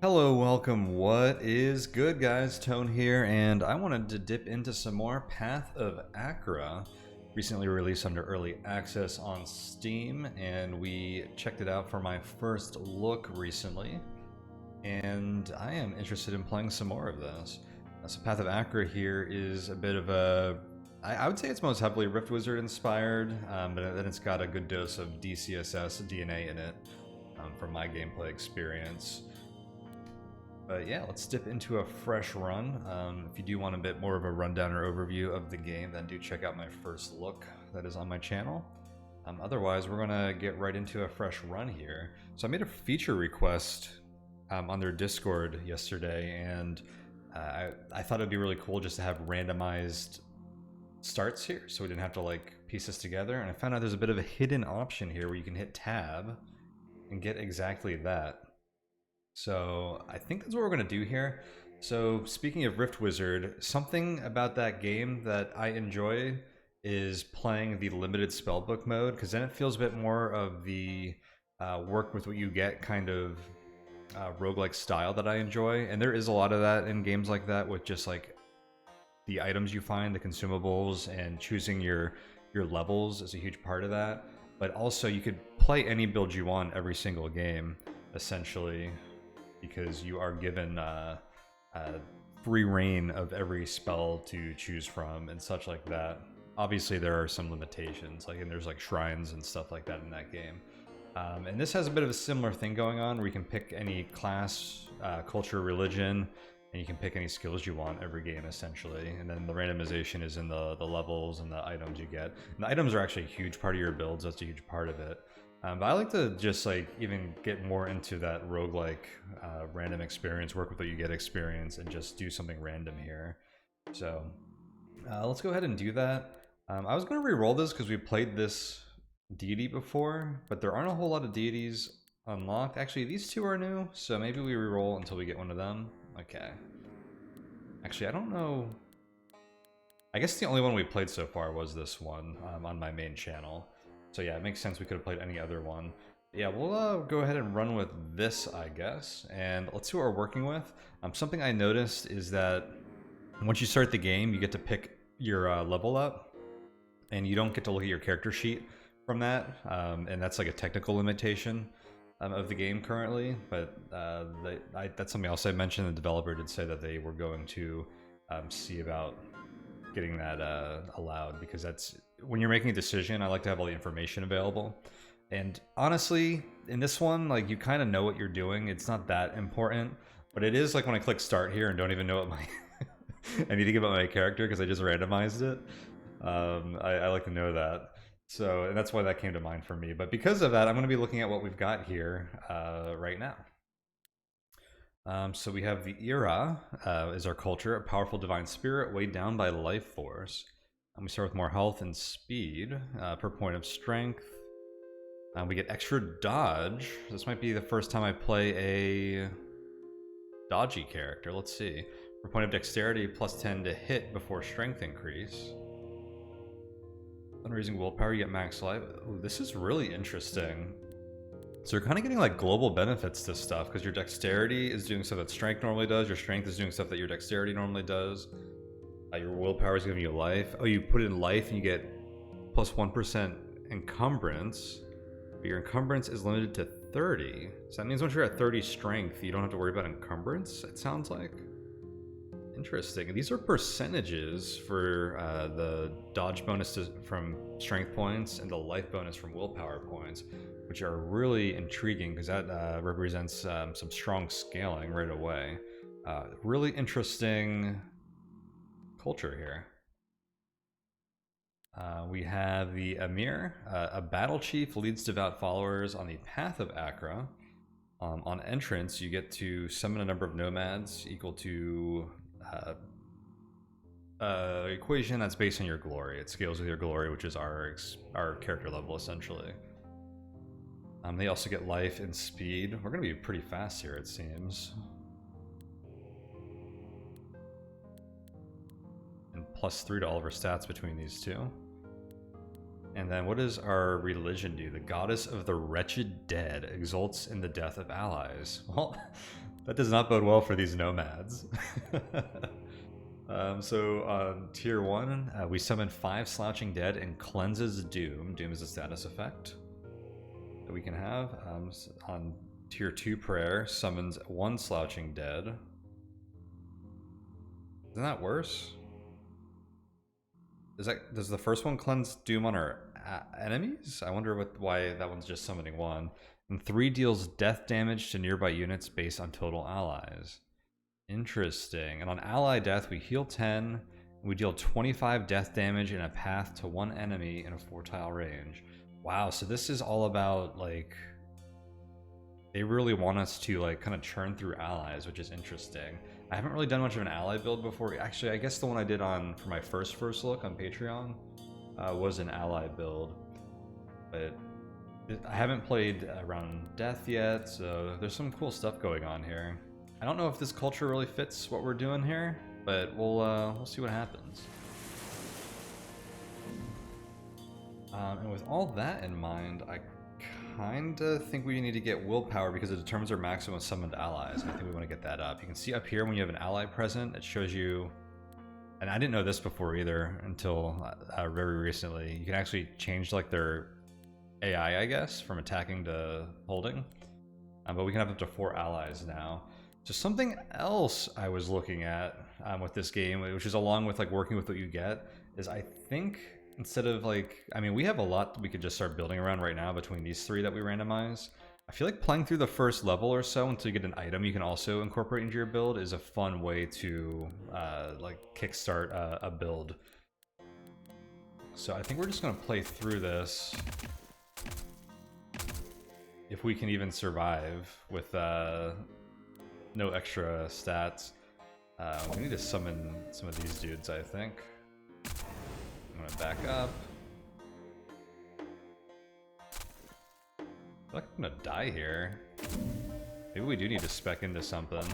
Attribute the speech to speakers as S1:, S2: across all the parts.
S1: Hello, welcome. What is good, guys? Tone here, and I wanted to dip into some more Path of Achra. Recently released under early access on Steam, and we checked it out for my first look recently. And I am interested in playing some more of this. So Path of Achra here is a bit of a... I would say it's most heavily Rift Wizard inspired, but then it's got a good dose of DCSS DNA in it from my gameplay experience. But yeah, let's dip into a fresh run. If you do want a bit more of a rundown or overview of the game, then do check out my first look that is on my channel. Otherwise, we're gonna get right into a fresh run here. So I made a feature request on their Discord yesterday, and I thought it'd be really cool just to have randomized starts here, so we didn't have to like piece this together. And I found out there's a bit of a hidden option here where you can hit tab and get exactly that. So I think that's what we're going to do here. So speaking of Rift Wizard, something about that game that I enjoy is playing the limited spellbook mode, because then it feels a bit more of the work with what you get kind of roguelike style that I enjoy. And there is a lot of that in games like that, with just like the items you find, the consumables, and choosing your levels is a huge part of that. But also you could play any build you want every single game, essentially, because you are given free reign of every spell to choose from and such like that. Obviously there are some limitations, and there's like shrines and stuff like that in that game. And this has a bit of a similar thing going on, where you can pick any class, culture, religion, and you can pick any skills you want every game, essentially. And then the randomization is in the levels and the items you get. And the items are actually a huge part of your builds. That's a huge part of it. But I like to just even get more into that roguelike random experience, work with what you get experience, and just do something random here. So let's go ahead and do that. I was going to re-roll this because we played this deity before, but there aren't a whole lot of deities unlocked. Actually, these two are new, so maybe we re-roll until we get one of them. Okay. Actually, I don't know. I guess the only one we played so far was this one on my main channel. So yeah, it makes sense we could have played any other one. But yeah, we'll go ahead and run with this, I guess. And let's see what we're working with. Something I noticed is that once you start the game, you get to pick your level up. And you don't get to look at your character sheet from that. And that's like a technical limitation of the game currently. But that's something else I mentioned. The developer did say that they were going to see about getting that allowed, because that's when you're making a decision. I like to have all the information available, and honestly in this one, you kind of know what you're doing. It's not that important, but it is like when I click start here and don't even know what my I need to give up my character because I just randomized it. I like to know that, so, and that's why that came to mind for me. But because of that, I'm going to be looking at what we've got here right now. So we have the Era is our culture, a powerful divine spirit weighed down by life force. We start with more health and speed per point of strength. We get extra dodge. This might be the first time I play a dodgy character. Let's see. Per point of dexterity, plus 10 to hit before strength increase. Unraising willpower, you get max life. Ooh, this is really interesting. So you're kind of getting global benefits to stuff, because your dexterity is doing stuff that strength normally does, your strength is doing stuff that your dexterity normally does, your willpower is giving you life. Oh, you put in life and you get plus 1% encumbrance, but your encumbrance is limited to 30. So that means once you're at 30 strength, you don't have to worry about encumbrance, it sounds like. Interesting. These are percentages for the dodge bonus from strength points and the life bonus from willpower points, which are really intriguing, because that represents some strong scaling right away. Really interesting culture here. We have the Emir. A battle chief leads devout followers on the Path of Achra. On entrance, you get to summon a number of nomads equal to equation that's based on your glory. It scales with your glory, which is our character level, essentially. They also get life and speed. We're going to be pretty fast here, it seems. And +3 to all of our stats between these two. And then what does our religion do? The goddess of the wretched dead exults in the death of allies. Well, That does not bode well for these nomads. So on tier 1, we summon 5 Slouching Dead and cleanses Doom. Doom is a status effect that we can have. On tier 2 prayer, summons 1 Slouching Dead. Isn't that worse? Does the first one cleanse Doom on our enemies? I wonder why that one's just summoning 1. And 3 deals death damage to nearby units based on total allies. Interesting. And on ally death, we heal 10. And we deal 25 death damage in a path to 1 enemy in a 4-tile range. Wow, so this is all about, like, they really want us to, like, kind of churn through allies, which is interesting. I haven't really done much of an ally build before. Actually, I guess the one I did for my first look on Patreon was an ally build. But I haven't played around death yet, so there's some cool stuff going on here. I don't know if this culture really fits what we're doing here, but we'll see what happens. And with all that in mind, I kinda think we need to get willpower because it determines our maximum summoned allies, and I think we want to get that up. You can see up here when you have an ally present, it shows you, and I didn't know this before either until very recently, you can actually change like their AI, I guess, from attacking to holding. But we can have up to 4 allies now. So something else I was looking at with this game, which is along with like working with what you get, is I think instead of like, I mean, we have a lot that we could just start building around right now between these 3 that we randomize. I feel like playing through the first level or so until you get an item you can also incorporate into your build is a fun way to like kickstart a build. So I think we're just gonna play through this. If we can even survive with no extra stats. We need to summon some of these dudes, I think. I'm gonna back up. I feel like I'm gonna die here. Maybe we do need to spec into something.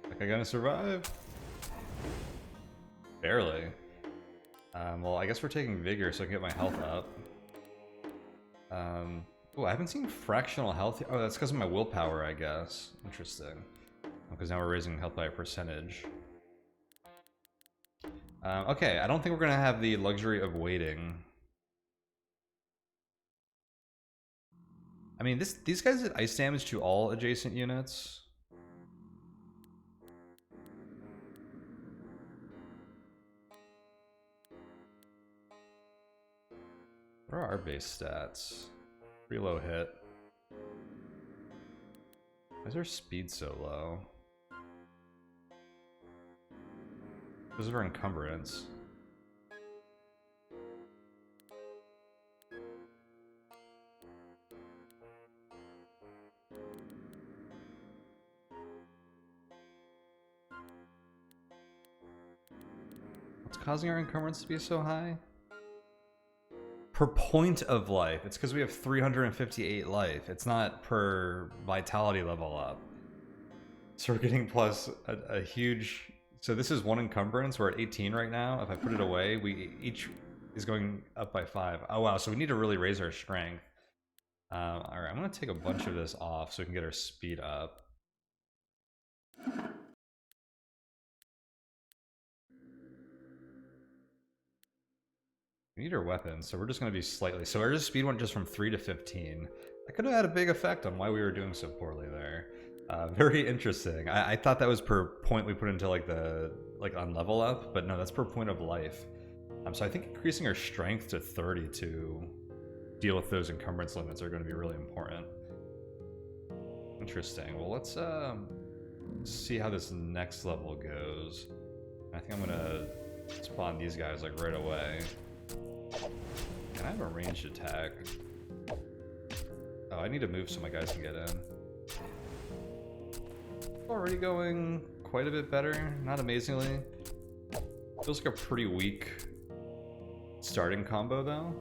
S1: Like I'm gonna survive? Barely. Well, I guess we're taking vigor so I can get my health up. Oh, I haven't seen fractional health. Oh, that's because of my willpower, I guess. Interesting. Because now we're raising health by a percentage. Okay, I don't think we're gonna have the luxury of waiting. I mean, these guys did ice damage to all adjacent units. What are our base stats? Pretty low hit. Why is our speed so low? This is our encumbrance. What's causing our encumbrance to be so high? Per point of life. It's because we have 358 life. It's not per vitality level up. So we're getting plus a huge... So this is 1 encumbrance. We're at 18 right now. If I put it away, we each is going up by 5. Oh wow, so we need to really raise our strength. Alright, I'm going to take a bunch of this off so we can get our speed up. We need our weapons, so we're just going to be slightly... So our speed went just from 3 to 15. That could have had a big effect on why we were doing so poorly there. Very interesting. I thought that was per point we put into like on level up, but no, that's per point of life. So I think increasing our strength to 30 to deal with those encumbrance limits are going to be really important. Interesting. Well, let's see how this next level goes. I think I'm going to spawn these guys like right away. Can I have a ranged attack? Oh, I need to move so my guys can get in. Already going quite a bit better, not amazingly. Feels like a pretty weak starting combo though.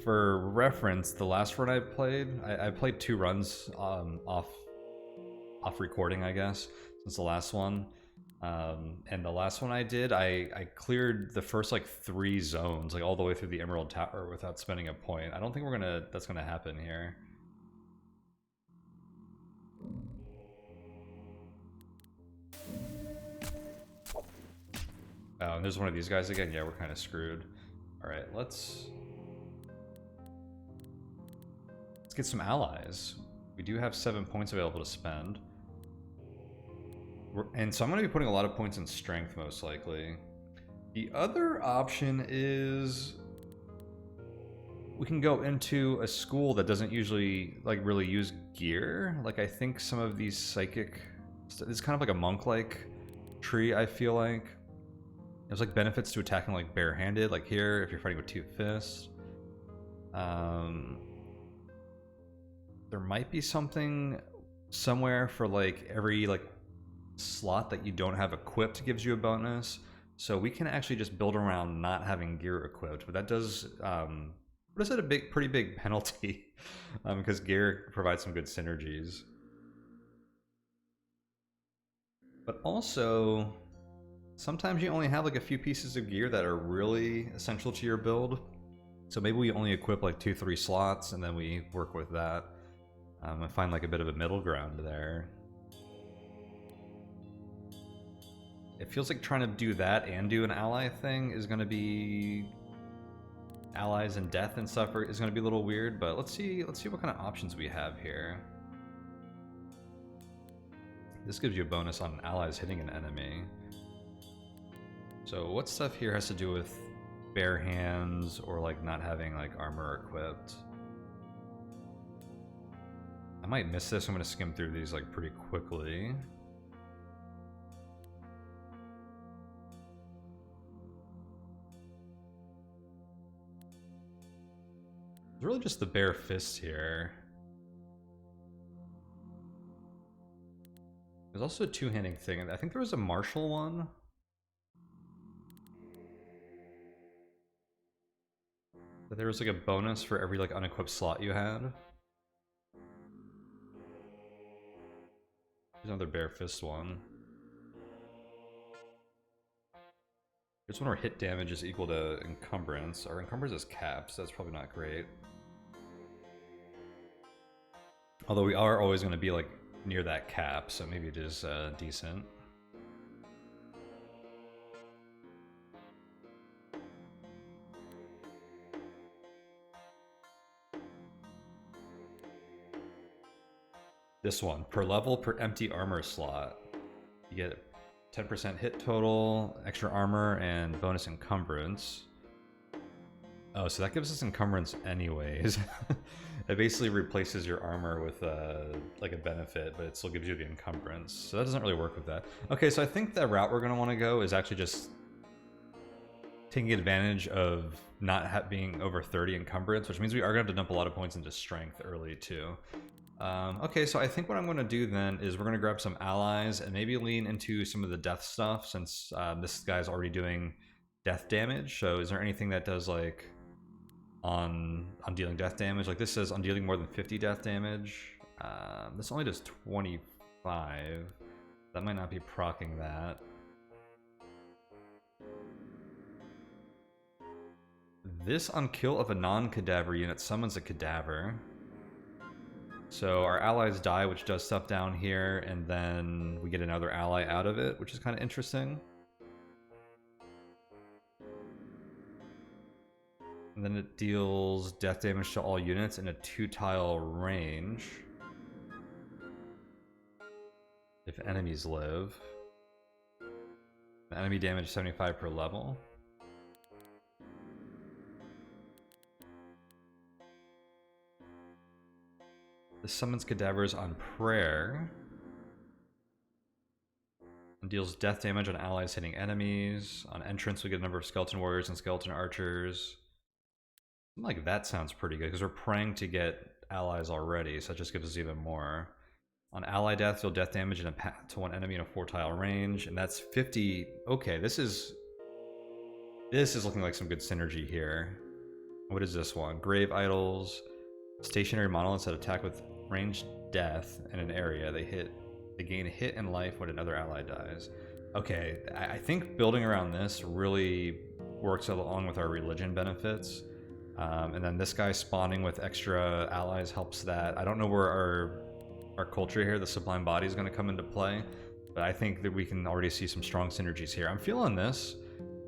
S1: For reference, the last run I played, I played 2 runs off recording, I guess, since the last one. And the last one I did, I cleared the first like 3 zones, like all the way through the Emerald Tower without spending a point. I don't think that's gonna happen here. Oh, and there's one of these guys again. Yeah, we're kind of screwed. All right, let's get some allies. We do have 7 points available to spend. And so I'm going to be putting a lot of points in strength, most likely. The other option is we can go into a school that doesn't usually like really use gear. Like I think some of these psychic, it's kind of like a monk-like tree, I feel like. There's like benefits to attacking like barehanded, like here if you're fighting with 2 fists. There might be something somewhere for like every like slot that you don't have equipped gives you a bonus. So we can actually just build around not having gear equipped, but that does what is it, a pretty big penalty because gear provides some good synergies. But also sometimes you only have like a few pieces of gear that are really essential to your build. So maybe we only equip like 2-3 slots and then we work with that and find like a bit of a middle ground there. It feels like trying to do that and do an ally thing is going to be allies and death and stuff is going to be a little weird, but let's see what kind of options we have here. This gives you a bonus on allies hitting an enemy. So what stuff here has to do with bare hands or like not having like armor equipped? I might miss this. I'm going to skim through these like pretty quickly. It's really just the bare fist here. There's also a two-handing thing, and I think there was a martial one. But there was like a bonus for every like unequipped slot you had. There's another bare fist one. There's one where hit damage is equal to encumbrance. Our encumbrance is capped, so that's probably not great. Although we are always going to be like near that cap, so maybe it is decent. This one, per level per empty armor slot. You get 10% hit total, extra armor, and bonus encumbrance. Oh, so that gives us encumbrance anyways. It basically replaces your armor with like a benefit, but it still gives you the encumbrance. So that doesn't really work with that. Okay, so I think the route we're going to want to go is actually just taking advantage of not being over 30 encumbrance, which means we are going to have to dump a lot of points into strength early too. Okay, so I think what I'm going to do then is we're going to grab some allies and maybe lean into some of the death stuff since this guy's already doing death damage. So is there anything that does like on dealing death damage? Like this says on dealing more than 50 death damage. This only does 25. That might not be proccing that. This on kill of a non-cadaver unit summons a cadaver. So our allies die, which does stuff down here, and then we get another ally out of it, which is kind of interesting. And then it deals death damage to all units in a 2-tile range. If enemies live. Enemy damage 75 per level. This summons cadavers on prayer. And deals death damage on allies hitting enemies. On entrance we get a number of skeleton warriors and skeleton archers. Something like that sounds pretty good, because we're praying to get allies already, so that just gives us even more. On ally death, deal death damage in a path to one enemy in a 4-tile range, and that's 50. Okay, this is looking like some good synergy here. What is this one? Grave idols, stationary monoliths that attack with ranged death in an area. They gain hit and life when another ally dies. Okay, I think building around this really works along with our religion benefits. And then this guy spawning with extra allies helps that. I don't know where our culture here, the Sublime Body, is going to come into play, but I think that we can already see some strong synergies here. I'm feeling this,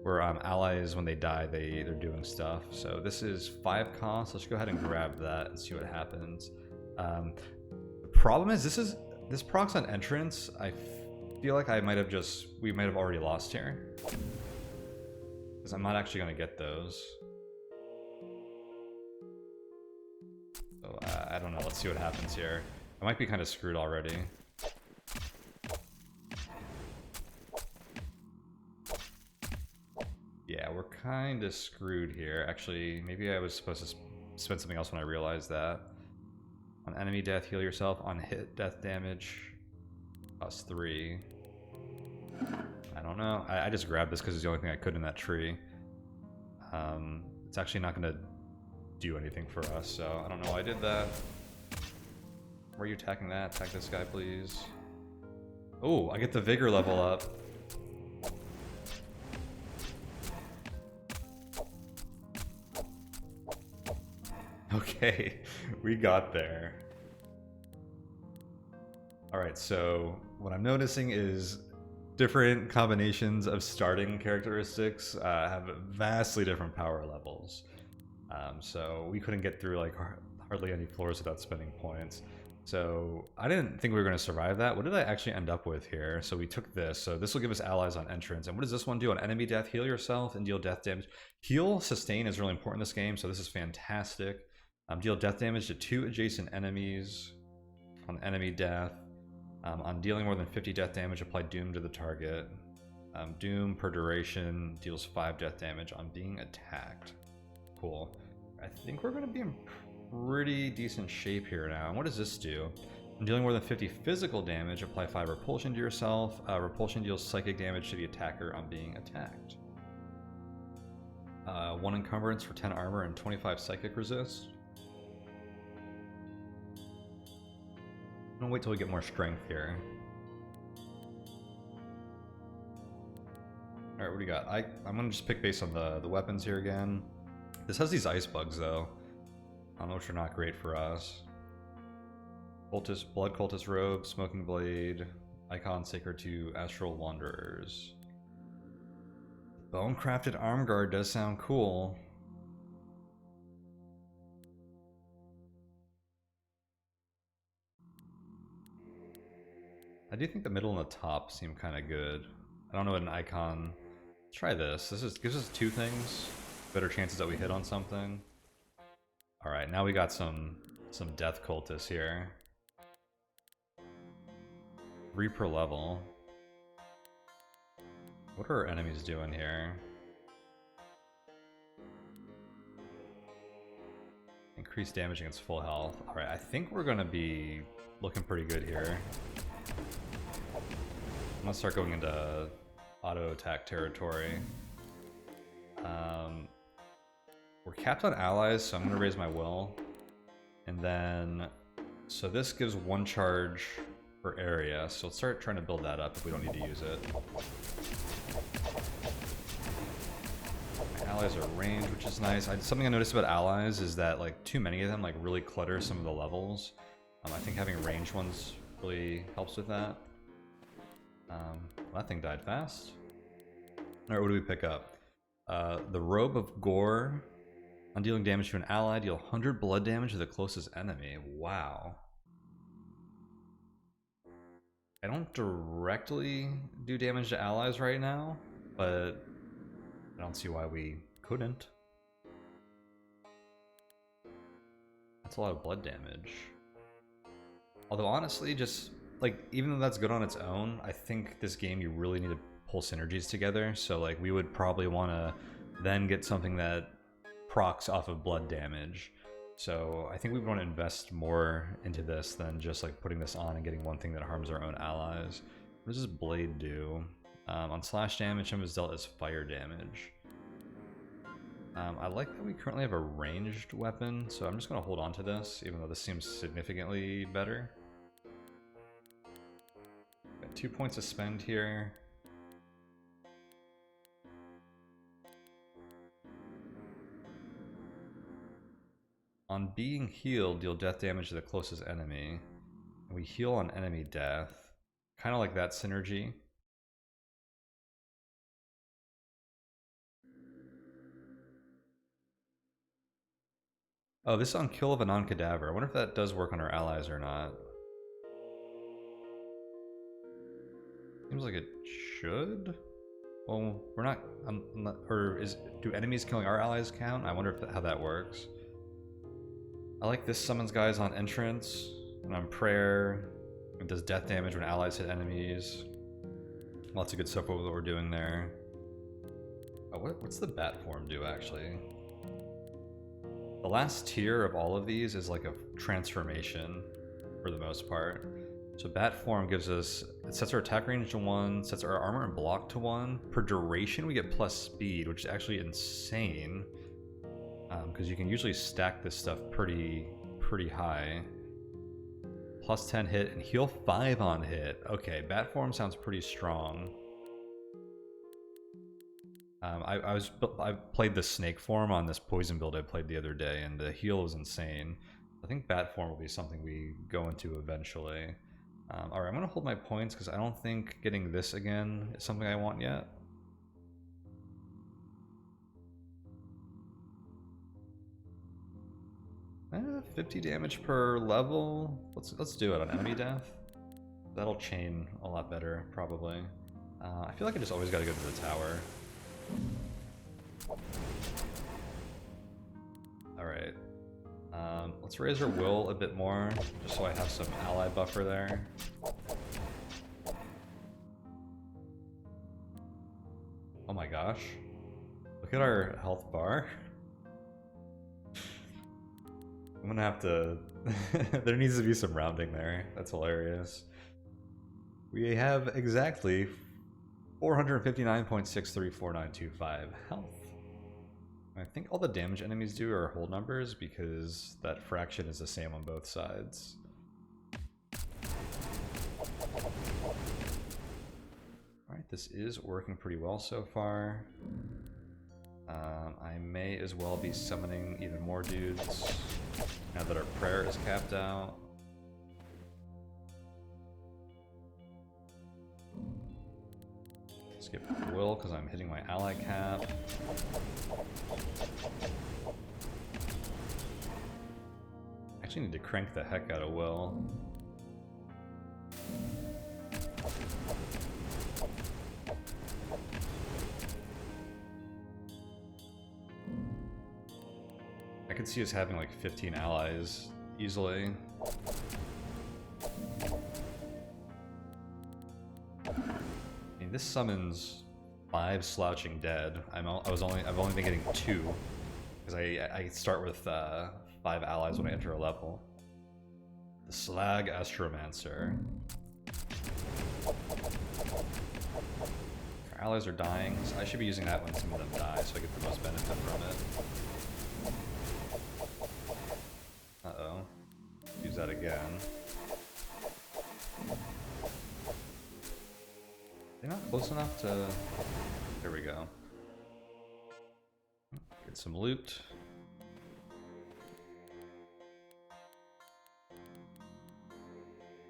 S1: where allies, when they die, they're doing stuff. So this is 5 cost. Let's go ahead and grab that and see what happens. The problem is this procs on entrance. I feel like we might have already lost here, because I'm not actually going to get those. So I don't know. Let's see what happens here. I might be kind of screwed already. Yeah, we're kind of screwed here. Actually, maybe I was supposed to spend something else when I realized that. On enemy death, heal yourself. On hit, death damage, +3. I don't know. I just grabbed this because it's the only thing I could in that tree. It's actually not going to do anything for us, so I don't know why I did that. Where are you attacking that? Attack this guy, please. Oh, I get the vigor level up. Okay, we got there. Alright, so what I'm noticing is different combinations of starting characteristics have vastly different power levels. So we couldn't get through like hardly any floors without spending points. So I didn't think we were going to survive that. What did I actually end up with here? So we took this. So this will give us allies on entrance. And what does this one do? On enemy death, heal yourself and deal death damage. Heal, sustain is really important in this game, so this is fantastic. Deal death damage to 2 adjacent enemies on enemy death. On dealing more than 50 death damage, apply Doom to the target. Doom per duration deals 5 death damage on being attacked. Cool. I think we're going to be in pretty decent shape here now. And what does this do? On dealing more than 50 physical damage, apply 5 repulsion to yourself. Repulsion deals psychic damage to the attacker on being attacked. 1 encumbrance for 10 armor and 25 psychic resist. I'm gonna wait till we get more strength here. Alright, what do you got? I'm gonna just pick based on the weapons here again. This has these ice bugs though, which are not great for us. Cultist, Blood Cultist Robe, Smoking Blade, Icon Sacred to Astral Wanderers. Bone Crafted Arm Guard does sound cool. I do think the middle and the top seem kind of good. I don't know what an icon. Let's try this. Gives us 2 things. Better chances that we hit on something. Alright, now we got some death cultists here. 3 per level. What are our enemies doing here? Increased damage against full health. Alright, I think we're gonna be looking pretty good here. I'm gonna start going into auto attack territory. We're capped on allies, so I'm gonna raise my will. And then, so this gives 1 charge per area, so let's start trying to build that up if we don't need to use it. Allies are ranged, which is nice. Something I noticed about allies is that like too many of them like really clutter some of the levels. I think having ranged ones really helps with that. Well, that thing died fast. Alright, what do we pick up? The Robe of Gore. On dealing damage to an ally, deal 100 blood damage to the closest enemy. Wow. I don't directly do damage to allies right now, but I don't see why we couldn't. That's a lot of blood damage. Although honestly, just like, even though that's good on its own, I think this game you really need to pull synergies together. So like we would probably want to then get something that procs off of blood damage. So I think we want to invest more into this than just like putting this on and getting one thing that harms our own allies. What does this blade do? On slash damage, him is dealt as fire damage. I like that we currently have a ranged weapon, so I'm just going to hold on to this, even though this seems significantly better. Got 2 points to spend here. On being healed, deal death damage to the closest enemy. And we heal on enemy death. Kind of like that synergy. Oh, this is on kill of a non-cadaver. I wonder if that does work on our allies or not. Seems like it should. Well, we're not, or do enemies killing our allies count? I wonder if how that works. I like this summons guys on entrance and on prayer. It does death damage when allies hit enemies. Lots of good stuff with what we're doing there. Oh, what's the bat form do actually? The last tier of all of these is like a transformation for the most part. So bat form gives us, it sets our attack range to 1, sets our armor and block to 1. Per duration we get plus speed, which is actually insane. Because you can usually stack this stuff pretty high. Plus 10 hit and heal 5 on hit. Okay, bat form sounds pretty strong. I played the snake form on this poison build I played the other day, and the heal is insane. I think bat form will be something we go into eventually. Alright, I'm going to hold my points because I don't think getting this again is something I want yet. Eh, 50 damage per level. Let's do it on enemy death. That'll chain a lot better, probably. I feel like I just always got to go to the tower. Alright. Let's raise our will a bit more, just so I have some ally buffer there. Oh my gosh. Look at our health bar. I'm gonna have to... there needs to be some rounding there. That's hilarious. We have exactly 459.634925 health. I think all the damage enemies do are whole numbers because that fraction is the same on both sides. Alright, this is working pretty well so far. I may as well be summoning even more dudes now that our prayer is capped out. Skip will because I'm hitting my ally cap. Actually need to crank the heck out of will. I could see us having like 15 allies easily. This summons 5 Slouching Dead. I've only been getting 2 because I start with 5 allies when I enter a level. The Slag Astromancer. Our allies are dying, so I should be using that when some of them die, so I get the most benefit from it. Uh-oh. Use that again. They're not close enough to... There we go. Get some loot.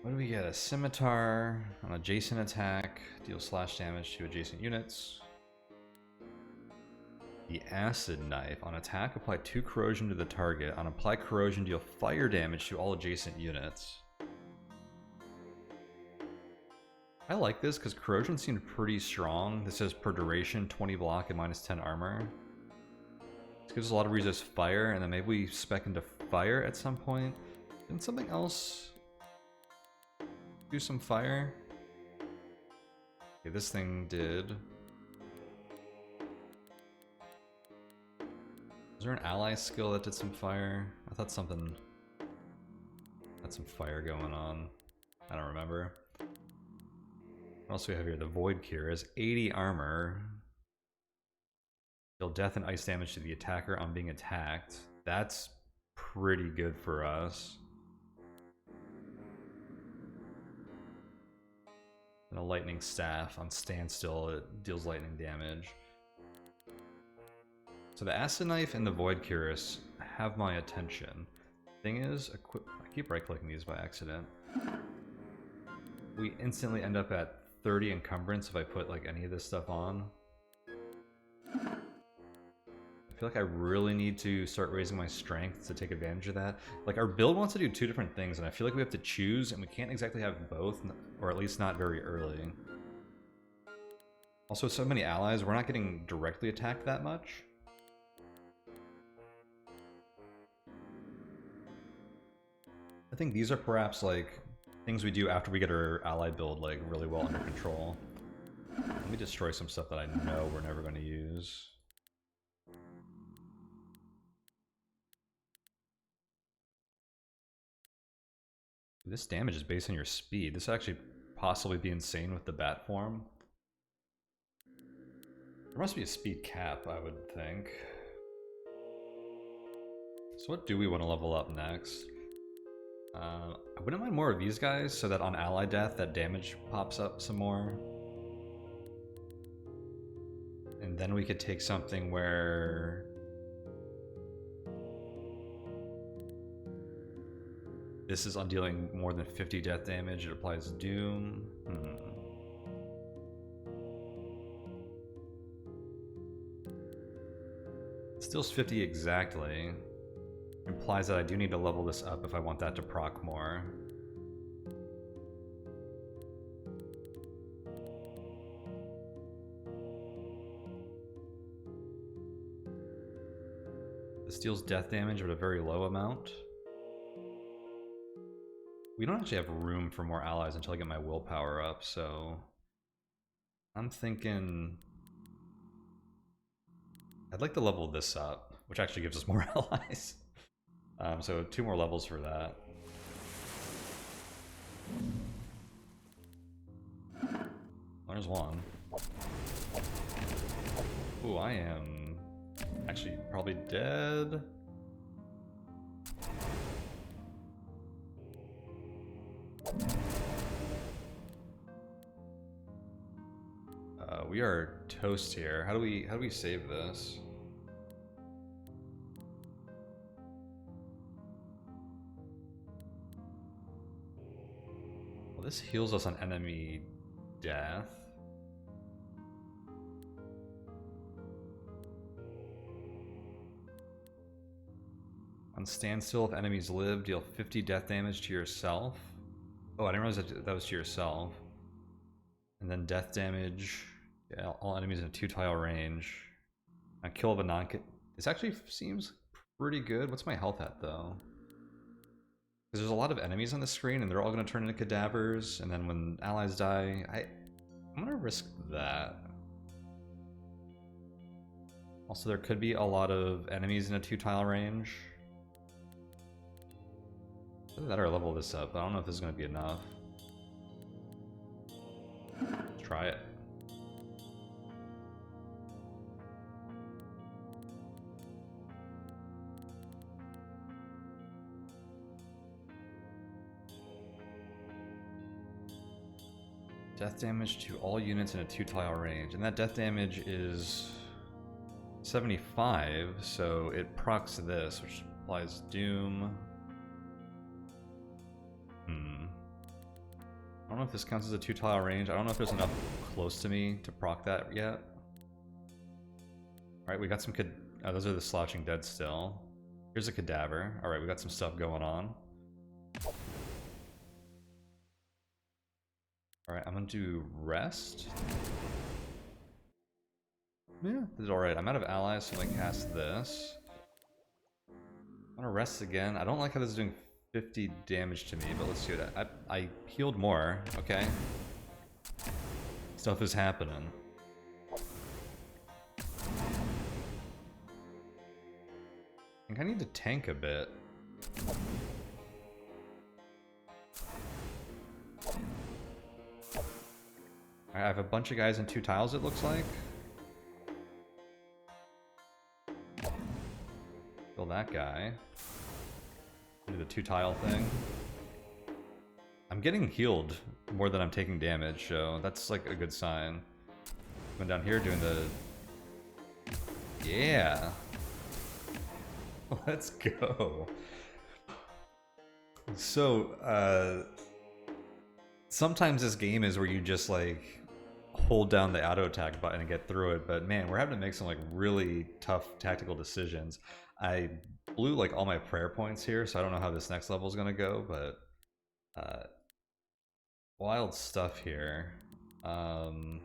S1: What do we get? A scimitar, an adjacent attack, deal slash damage to adjacent units. The acid knife. On attack, apply 2 corrosion to the target. On apply corrosion, deal fire damage to all adjacent units. I like this because corrosion seemed pretty strong. This says per duration, 20 block and minus 10 armor. This gives us a lot of resist fire, and then maybe we spec into fire at some point. Didn't something else do some fire? Okay, this thing did. Was there an ally skill that did some fire? I thought something had some fire going on. I don't remember. What else do we have here? The Void Cure is 80 armor. Deal death and ice damage to the attacker on being attacked. That's pretty good for us. And a lightning staff on standstill, it deals lightning damage. So the acid knife and the Void Cure have my attention. Thing is, I keep right-clicking these by accident. We instantly end up at 30 encumbrance if I put like any of this stuff on. I feel like I really need to start raising my strength to take advantage of that. Like, our build wants to do two different things, and I feel like we have to choose, and we can't exactly have both, or at least not very early. Also, so many allies, we're not getting directly attacked that much. I think these are perhaps, like, things we do after we get our ally build, like, really well under control. Let me destroy some stuff that I know we're never going to use. This damage is based on your speed. This would actually possibly be insane with the bat form. There must be a speed cap, I would think. So what do we want to level up next? I wouldn't mind more of these guys, so that on ally death, that damage pops up some more. And then we could take something where... this is on dealing more than 50 death damage, it applies Doom. It steals 50 exactly. Implies that I do need to level this up if I want that to proc more. This deals death damage but a very low amount. We don't actually have room for more allies until I get my willpower up, so... I'm thinking... I'd like to level this up, which actually gives us more allies. So 2 more levels for that. There's one. Ooh, I am actually probably dead. We are toast here. How do we save this? Well, this heals us on enemy death. On standstill, if enemies live, deal 50 death damage to yourself. Oh, I didn't realize that was to yourself. And then death damage. Yeah, all enemies in a 2-tile range. A kill of a non-kit. This actually seems pretty good. What's my health at, though? Because there's a lot of enemies on the screen, and they're all going to turn into cadavers. And then when allies die, I'm going to risk that. Also, there could be a lot of enemies in a 2-tile range. Either that or level this up, but I don't know if this is going to be enough. Let's try it. Death damage to all units in a 2-tile range, and that death damage is 75, so it procs this, which applies Doom. I don't know if this counts as a 2-tile range. I don't know if there's enough close to me to proc that yet. Alright, we got some oh, those are the slouching dead still. Here's a cadaver. Alright, we got some stuff going on. Alright, I'm gonna do rest. Yeah, this is alright. I'm out of allies, so I'm gonna cast this. I'm gonna rest again. I don't like how this is doing 50 damage to me, but let's do that. I healed more, okay? Stuff is happening. I think I need to tank a bit. I have a bunch of guys in 2 tiles, it looks like. Kill that guy. Do the 2-tile thing. I'm getting healed more than I'm taking damage, so that's like a good sign. Going down here doing the... Yeah! Let's go. So, sometimes this game is where you just like hold down the auto attack button and get through it, but man, we're having to make some like really tough tactical decisions. I blew like all my prayer points here, so I don't know how this next level is gonna go, but wild stuff here. You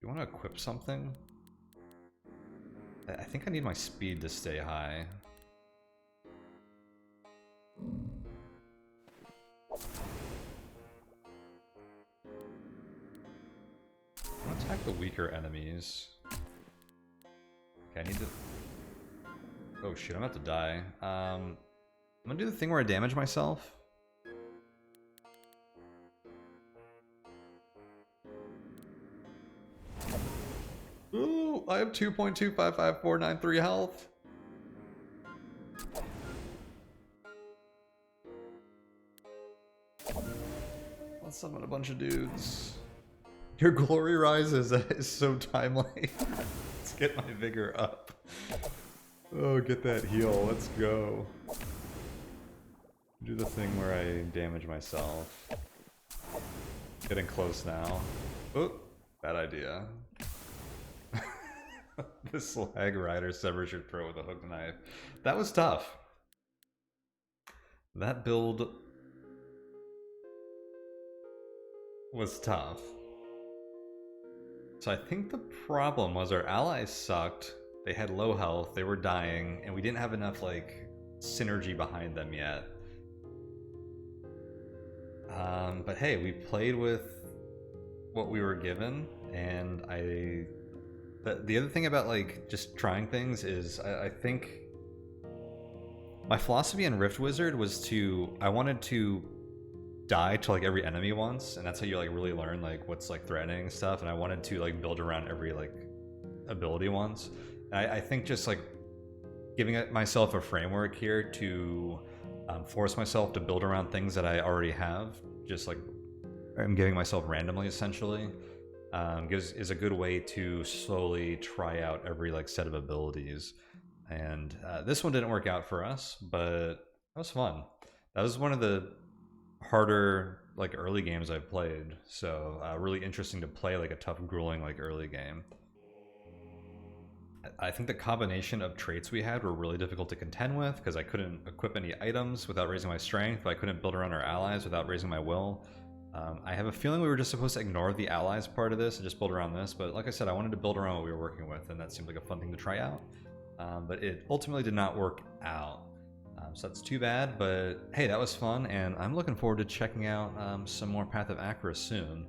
S1: want to equip something? I think I need my speed to stay high. I'm gonna attack the weaker enemies. Okay, I need to... Oh shit, I'm about to die. I'm gonna do the thing where I damage myself. Ooh, I have 2.255493 health. Let's summon a bunch of dudes. Your glory rises. That is so timely. Let's get my vigor up. Oh, get that heal. Let's go. Do the thing where I damage myself. Getting close now. Oh, bad idea. The slag rider severs your throat with a hooked knife. That was tough. That build was tough. So I think the problem was our allies sucked. They had low health, they were dying, and we didn't have enough like synergy behind them yet. But hey, we played with what we were given, and the other thing about like just trying things is I think my philosophy in Rift Wizard was I wanted to die to like every enemy once, and that's how you like really learn like what's like threatening and stuff, and I wanted to like build around every like ability once. And I think just like giving myself a framework here to force myself to build around things that I already have, just like I'm giving myself randomly essentially, is a good way to slowly try out every like set of abilities. And this one didn't work out for us, but that was fun. That was one of the harder like early games I've played, so really interesting to play like a tough, grueling like early game. I think the combination of traits we had were really difficult to contend with because I couldn't equip any items without raising my strength, but I couldn't build around our allies without raising my will. I have a feeling we were just supposed to ignore the allies part of this and just build around this, but like I said, I wanted to build around what we were working with, and that seemed like a fun thing to try out. But it ultimately did not work out. So that's too bad, but hey, that was fun, and I'm looking forward to checking out some more Path of Achra soon.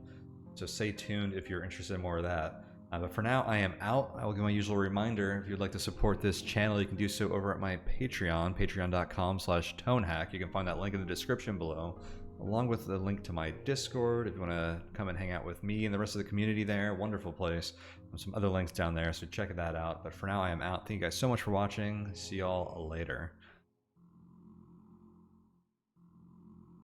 S1: So stay tuned if you're interested in more of that. But for now, I am out. I will give my usual reminder. If you'd like to support this channel, you can do so over at my Patreon, patreon.com/tonehack. You can find that link in the description below, along with the link to my Discord if you want to come and hang out with me and the rest of the community there. Wonderful place. Some other links down there, so check that out. But for now, I am out. Thank you guys so much for watching. See y'all later.